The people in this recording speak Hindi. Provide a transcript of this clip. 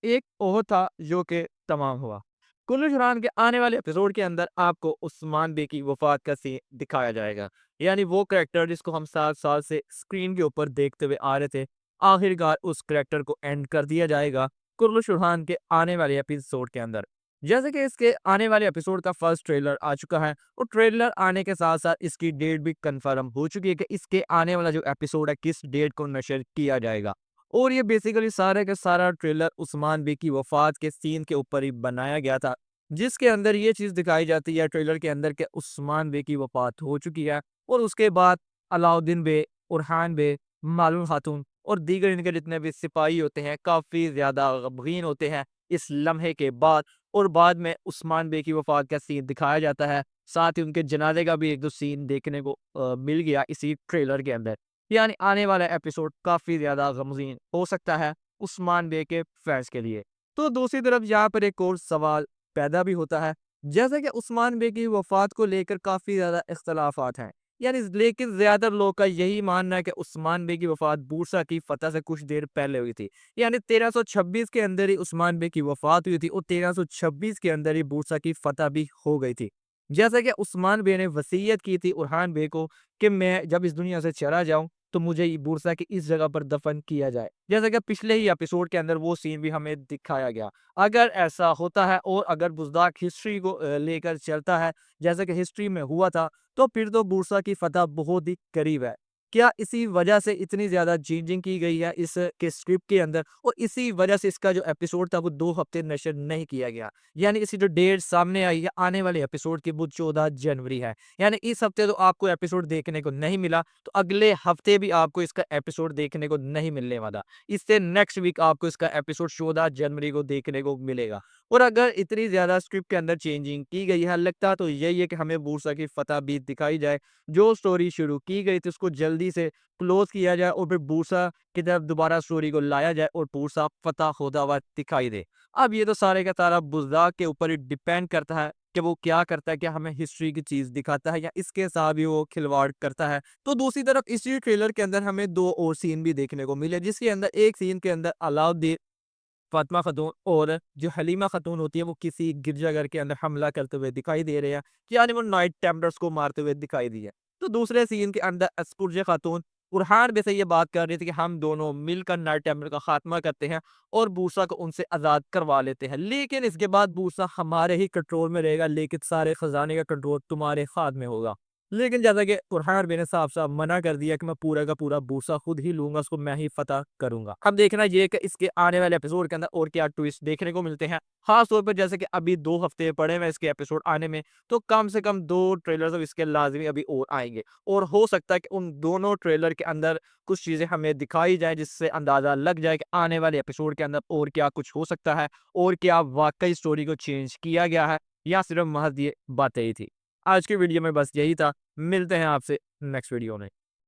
एक ओह था जो कि तमाम हुआ। कुल्लू चुरान के आने वाले एपिसोड के अंदर आपको उस्मान बे की वफ़ात का सीन दिखाया जाएगा। यानी वो कैरेक्टर जिसको हम 7 साल से स्क्रीन के ऊपर देखते हुए आ रहे थे, आखिरकार उस कैरेक्टर को एंड कर दिया जाएगा कुल्लू चुरान के आने वाले एपिसोड के अंदर। जैसे कि इसके आने वाले एपिसोड का फर्स्ट ट्रेलर आ चुका है और ट्रेलर आने के साथ-साथ इसकी डेट भी कन्फर्म हो चुकी है कि इसके आने वाला जो एपिसोड है किस डेट को नशर किया जाएगा। और ये बेसिकली सारे का सारा ट्रेलर उस्मान बे की वफ़ात के सीन के ऊपर ही बनाया गया था, जिसके अंदर ये चीज़ दिखाई जाती है ट्रेलर के अंदर कि उस्मान बे की वफ़ात हो चुकी है और उसके बाद अलाउद्दीन बे, उरहान बे, मालूम खातून और दीगर इनके जितने भी सिपाही होते हैं, काफ़ी ज़्यादा गमगीन होते हैं इस लम्हे के बाद। और बाद में उस्मान बे की वफ़ात का सीन दिखाया जाता है। साथ ही उनके जनाज़े का भी 1-2 सीन देखने को मिल गया इसी ट्रेलर के अंदर। यानी आने वाला एपिसोड काफ़ी ज़्यादा गमगीन हो सकता है उस्मान बे के फैन्स के लिए। तो दूसरी तरफ यहाँ पर एक और सवाल पैदा भी होता है, जैसे कि उस्मान बे की वफ़ात को लेकर काफ़ी ज़्यादा इख्तलाफ़ात हैं। यानी लेकिन ज़्यादातर लोगों का यही मानना है कि उस्मान बे की वफ़ात बूरसा की फ़तह से कुछ देर पहले हुई थी। यानी 1326 के अंदर ही उस्मान बे की वफ़ात हुई थी और 1326 के अंदर ही बूरसा की फ़तह भी हो गई थी। जैसा कि उस्मान बे ने वसीयत की थी उरहान बे को कि मैं जब इस दुनिया से चला जाऊँ तो मुझे ये बूरसा की इस जगह पर दफन किया जाए। जैसा कि पिछले ही एपिसोड के अंदर वो सीन भी हमें दिखाया गया। अगर ऐसा होता है और अगर बुज़दाक हिस्ट्री को लेकर चलता है, जैसा कि हिस्ट्री में हुआ था, तो फिर तो बूरसा की फ़तह बहुत ही करीब है। क्या इसी वजह से इतनी ज़्यादा चेंजिंग की गई है इस के स्क्रिप्ट के अंदर और इसी वजह से इसका जो एपिसोड था वो 2 हफ़्ते नशर नहीं किया गया। यानी इसकी जो डेट सामने आई है आने वाले एपिसोड की वो 14 जनवरी है। यानी इस हफ़्ते तो आपको एपिसोड देखने को नहीं मिला, तो अगले हफ्ते भी आपको इसका एपिसोड देखने को नहीं मिलने वाला। इससे नेक्स्ट वीक आपको इसका एपिसोड 14 जनवरी को देखने को मिलेगा। और अगर इतनी ज़्यादा स्क्रिप्ट के अंदर चेंजिंग की गई है, लगता तो यही है कि हमें बूरसा की फ़तह भी दिखाई जाए। जो स्टोरी शुरू की गई थी उसको जल्दी से क्लोज़ किया जाए और फिर बूरसा की तरफ दोबारा स्टोरी को लाया जाए और बूरसा फ़तह होता हुआ दिखाई दे। अब ये तो सारे का सारा बुज़दाक के ऊपर ही डिपेंड करता है कि वो क्या करता है, क्या हमें हिस्ट्री की चीज़ दिखाता है या इसके साथ भी वो खिलवाड़ करता है। तो दूसरी तरफ इसी ट्रेलर के अंदर हमें 2 और सीन भी देखने को मिले, जिसके अंदर एक सीन के अंदर अलाउद्दीन, फातिमा खातून और जो हलीमा खातून होती है वो किसी गिरजाघर के अंदर हमला करते हुए दिखाई दे रहे हैं। यानी वो नाइट टेम्पलर्स को मारते हुए दिखाई दी है। तो दूसरे सीन के अंदर अस्पुरज़ा खातून बुरहान बे से ये बात कर रही थी कि हम दोनों मिलकर नाइट टेम्पलर का खात्मा करते हैं और बूसा को उनसे आज़ाद करवा लेते हैं। लेकिन इसके बाद बूसा हमारे ही कंट्रोल में रहेगा, लेकिन सारे खजाने का कंट्रोल तुम्हारे हाथ में होगा। लेकिन जैसा कि बुरहान बे ने साफ-साफ मना कर दिया कि मैं पूरा का पूरा बूसा खुद ही लूँगा, उसको मैं ही फ़तह करूँगा। अब देखना ये है कि इसके आने वाले एपिसोड के अंदर और क्या ट्विस्ट देखने को मिलते हैं। ख़ास तौर पर जैसे कि अभी 2 हफ़्ते पड़े हुए हैं इसके एपिसोड आने में, तो कम से कम 2 ट्रेलर्स अब इसके लाज़मी अभी और आएँगे। और हो सकता है कि उन दोनों ट्रेलर के अंदर कुछ चीज़ें हमें दिखाई जाएँ जिससे अंदाज़ा लग जाए कि आने वाले एपिसोड के अंदर और क्या कुछ हो सकता है और क्या वाक़ई स्टोरी को चेंज किया गया है या सिर्फ़ महज़ ये बातें ही थी। आज की वीडियो में बस यही था। मिलते हैं आपसे नेक्स्ट वीडियो में।